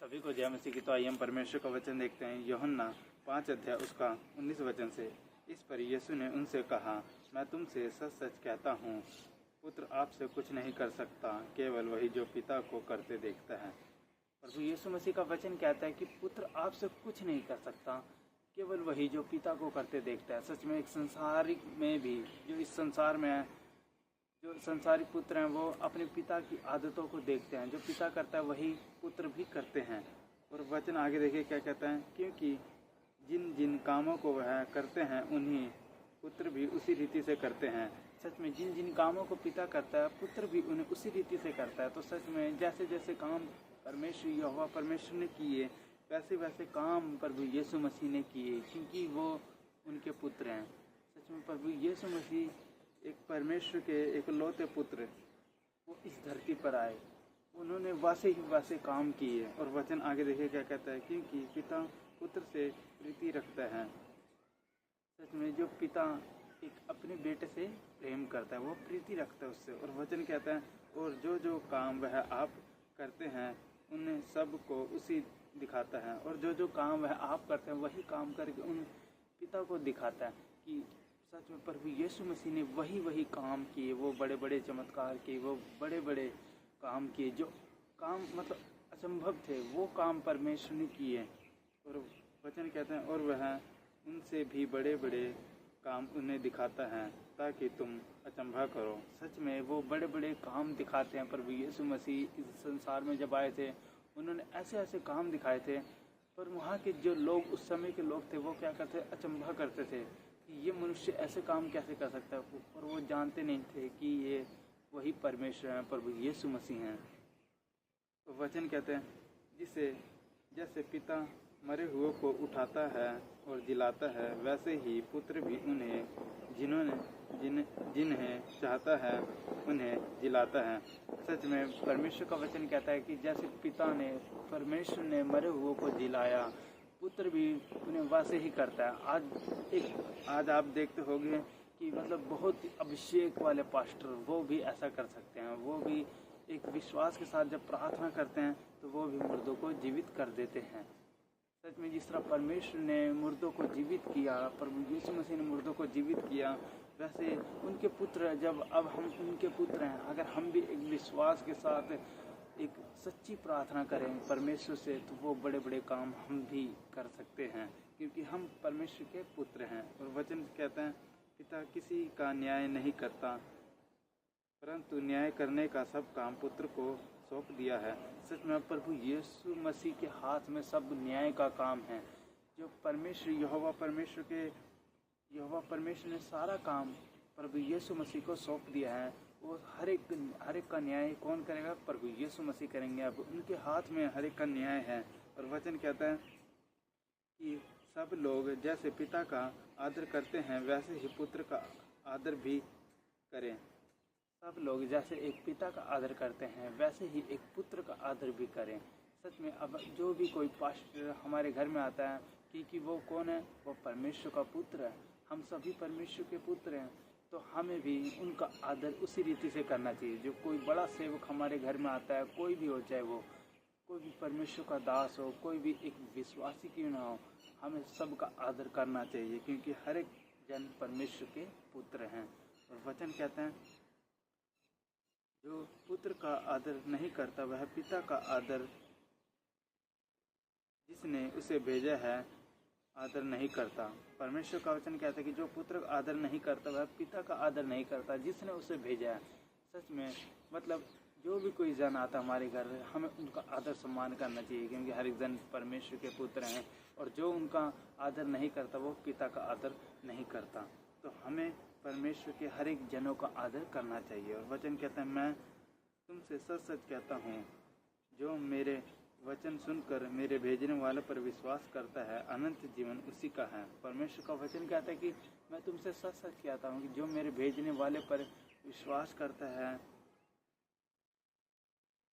सभी को जय मसीह की। तो आइए हम परमेश्वर का वचन देखते हैं। यूहन्ना 5 अध्याय उसका 19 वचन से। इस पर यीशु ने उनसे कहा, मैं तुमसे सच सच कहता हूँ, पुत्र आपसे कुछ नहीं कर सकता, केवल वही जो पिता को करते देखता है। प्रभु यीशु मसीह का वचन कहता है कि पुत्र आपसे कुछ नहीं कर सकता, केवल वही जो पिता को करते देखता है। सच में एक संसारिक में भी जो इस संसार में है, जो संसारिक पुत्र हैं वो अपने पिता की आदतों को देखते हैं। जो पिता करता है वही पुत्र भी करते हैं। और वचन आगे देखिए क्या कहता है, क्योंकि जिन जिन कामों को वह करते हैं उन्हीं पुत्र भी उसी रीति से करते हैं। सच में जिन जिन कामों को पिता करता है पुत्र भी उन्हें उसी रीति से करता है। तो सच में जैसे जैसे काम परमेश्वर यहोवा परमेश्वर ने किए, वैसे वैसे काम प्रभु यीशु मसीह ने किए, क्योंकि वो उनके पुत्र हैं। सच में प्रभु यीशु मसीह एक परमेश्वर के इकलौते पुत्र, वो इस धरती पर आए, उन्होंने वैसे ही वैसे काम किए। और वचन आगे देखिए क्या कहता है, क्योंकि पिता पुत्र से प्रीति रखता है। सच में जो पिता एक अपने बेटे से प्रेम करता है वो प्रीति रखता है उससे। और वचन कहता है, और जो जो काम वह आप करते हैं उन सब को उसी दिखाता है। और जो जो काम वह आप करते हैं वही काम करके उन पिता को दिखाता है। कि सच में प्रभु यीशु मसीह ने वही काम किए, वो बड़े बड़े चमत्कार किए, वो बड़े बड़े काम किए, जो काम मतलब असंभव थे, वो काम परमेश्वर ने किए। और वचन कहते हैं, और वह उनसे भी बड़े बड़े काम उन्हें दिखाता है ताकि तुम अचंभा करो। सच में वो बड़े बड़े काम दिखाते हैं। प्रभु यीशु मसीह इस संसार में जब आए थे उन्होंने ऐसे ऐसे काम दिखाए थे, पर वहाँ के जो लोग उस समय के लोग थे वो क्या करते, अचंभा करते थे कि ये मनुष्य ऐसे काम कैसे कर सकता है। और वो जानते नहीं थे कि ये वही परमेश्वर हैं, प्रभु यीशु मसीह हैं। तो वचन कहते हैं, जिसे जैसे पिता मरे हुए को उठाता है और जिलाता है, वैसे ही पुत्र भी उन्हें जिन्हें चाहता है उन्हें जिलाता है। सच में परमेश्वर का वचन कहता है कि जैसे पिता ने, परमेश्वर ने मरे हुए को जिलाया, पुत्र भी उन्हें वैसे ही करता है। आज आप देखते होंगे कि मतलब बहुत अभिषेक वाले पास्टर वो भी ऐसा कर सकते हैं। वो भी एक विश्वास के साथ जब प्रार्थना करते हैं तो वो भी मुर्दों को जीवित कर देते हैं। सच में जिस तरह परमेश्वर ने मुर्दों को जीवित किया, प्रभु यीशु मसीह ने मुर्दों को जीवित किया, वैसे उनके पुत्र जब अब हम उनके पुत्र हैं, अगर हम भी एक विश्वास के साथ एक सच्ची प्रार्थना करें परमेश्वर से, तो वो बड़े बड़े काम हम भी कर सकते हैं, क्योंकि हम परमेश्वर के पुत्र हैं। और वचन कहते हैं, पिता किसी का न्याय नहीं करता, परंतु न्याय करने का सब काम पुत्र को सौंप दिया है। सच में प्रभु यीशु मसीह के हाथ में सब न्याय का काम है। जो परमेश्वर यहोवा परमेश्वर ने सारा काम प्रभु यीशु मसीह को सौंप दिया है। वो हर एक का न्याय कौन करेगा, प्रभु यीशु मसीह करेंगे। अब उनके हाथ में हर एक का न्याय है। और वचन कहता है कि सब लोग जैसे पिता का आदर करते हैं वैसे ही पुत्र का आदर भी करें। सब लोग जैसे एक पिता का आदर करते हैं वैसे ही एक पुत्र का आदर भी करें। सच में अब जो भी कोई पास्टर हमारे घर में आता है, क्योंकि वो कौन है, वो परमेश्वर का पुत्र है। हम सभी परमेश्वर के पुत्र हैं, तो हमें भी उनका आदर उसी रीति से करना चाहिए। जो कोई बड़ा सेवक हमारे घर में आता है, कोई भी हो, चाहे वो कोई भी परमेश्वर का दास हो, कोई भी एक विश्वासी क्यों ना हो, हमें सबका आदर करना चाहिए, क्योंकि हर एक जन परमेश्वर के पुत्र हैं। और वचन कहते हैं, जो पुत्र का आदर नहीं करता वह पिता का आदर जिसने उसे भेजा है आदर नहीं करता। परमेश्वर का वचन कहता है कि जो पुत्र का आदर नहीं करता वह पिता का आदर नहीं करता जिसने उसे भेजा है। सच में मतलब जो भी कोई जन आता हमारे घर, हमें उनका आदर सम्मान करना चाहिए, क्योंकि हर एक जन परमेश्वर के पुत्र हैं। और जो उनका आदर नहीं करता वो पिता का आदर नहीं करता। तो हमें परमेश्वर के हर एक जनों का आदर करना चाहिए। और वचन कहता है, मैं तुमसे सच सच कहता हूँ, जो मेरे वचन सुनकर मेरे भेजने वाले पर विश्वास करता है अनंत जीवन उसी का है। परमेश्वर का वचन कहता है कि मैं तुमसे सच सच कहता हूँ कि जो मेरे भेजने वाले पर विश्वास करता है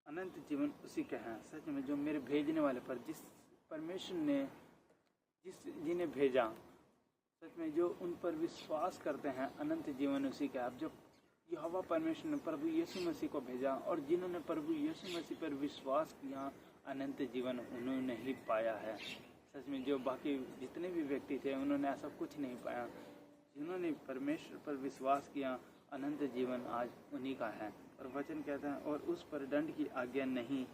अनंत जीवन उसी का है। सच में जो मेरे भेजने वाले पर, जिस परमेश्वर ने जिन्हें भेजा, सच में जो उन पर विश्वास करते हैं अनंत जीवन उसी का। अब जो यहोवा परमेश्वर ने प्रभु यीशु मसीह को भेजा और जिन्होंने प्रभु यीशु मसीह पर विश्वास किया, अनंत जीवन उन्होंने ही पाया है। सच में जो बाकी जितने भी व्यक्ति थे उन्होंने ऐसा कुछ नहीं पाया। जिन्होंने परमेश्वर पर विश्वास किया अनंत जीवन आज उन्हीं का है। और वचन कहता है और उस पर दंड की आज्ञा नहीं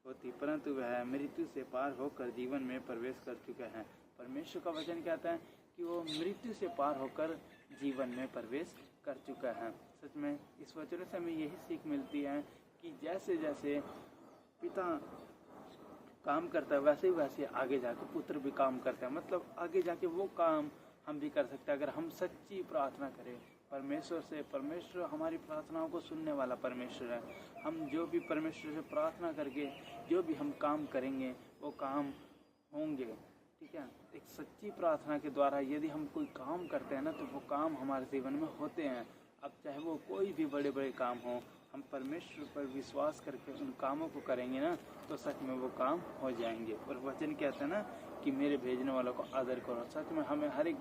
होती, परंतु वह मृत्यु से पार होकर जीवन में प्रवेश कर चुका है। परमेश्वर का वचन कहता है कि वो मृत्यु से पार होकर जीवन में प्रवेश कर चुका है। सच में इस वचन से हमें यही सीख मिलती है कि जैसे जैसे पिता काम करता है वैसे ही वैसे आगे जाके पुत्र भी काम करता है। मतलब आगे जाके वो काम हम भी कर सकते हैं अगर हम सच्ची प्रार्थना करें परमेश्वर से। परमेश्वर हमारी प्रार्थनाओं को सुनने वाला परमेश्वर है। हम जो भी परमेश्वर से प्रार्थना करके जो भी हम काम करेंगे वो काम होंगे। ठीक है, एक सच्ची प्रार्थना के द्वारा यदि हम कोई काम करते हैं ना तो वो काम हमारे जीवन में होते हैं। अब चाहे वो कोई भी बड़े बड़े काम हो, हम परमेश्वर पर विश्वास करके उन कामों को करेंगे ना तो सच में वो काम हो जाएंगे। और वचन कहते हैं ना कि मेरे भेजने वालों को आदर करो। सच में हमें हर एक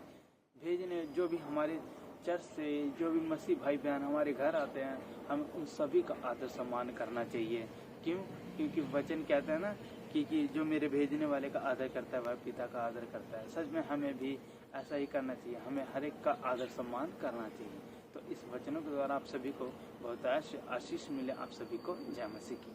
भेजने जो भी हमारे चर्च से जो भी मसीह भाई बहन हमारे घर आते हैं हमें उन सभी का आदर सम्मान करना चाहिए। क्यों? क्योंकि वचन कहता है ना कि जो मेरे भेजने वाले का आदर करता है वह पिता का आदर करता है। सच में हमें भी ऐसा ही करना चाहिए, हमें हर एक का आदर सम्मान करना चाहिए। तो इस वचनों के द्वारा आप सभी को बहुत आशीष मिले। आप सभी को जय मसीह की।